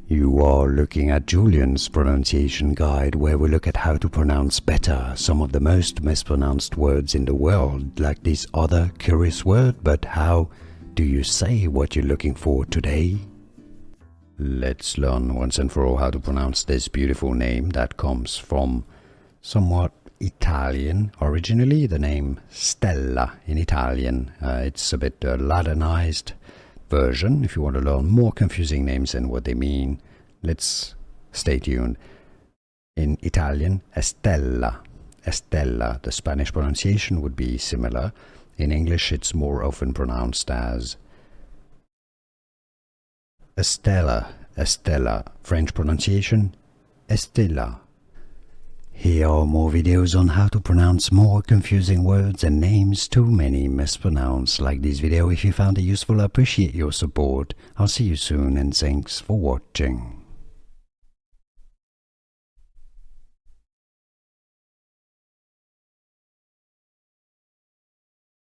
You are looking at Julian's pronunciation guide, where we look at how to pronounce better some of the most mispronounced words in the world, like this other curious word. But how do you say what you're looking for today? Let's learn once and for all how to pronounce this beautiful name that comes from somewhat Italian originally. The name Stella in Italian. It's a bit Latinized version. If you want to learn more confusing names and what they mean, let's stay tuned. In Italian, Estella. Estella. The Spanish pronunciation would be similar. In English, it's more often pronounced as Estella. Estella. French pronunciation, Estella. Here are more videos on how to pronounce more confusing words and names too many mispronounced. Like this video if you found it useful. I appreciate your support. I'll see you soon and thanks for watching.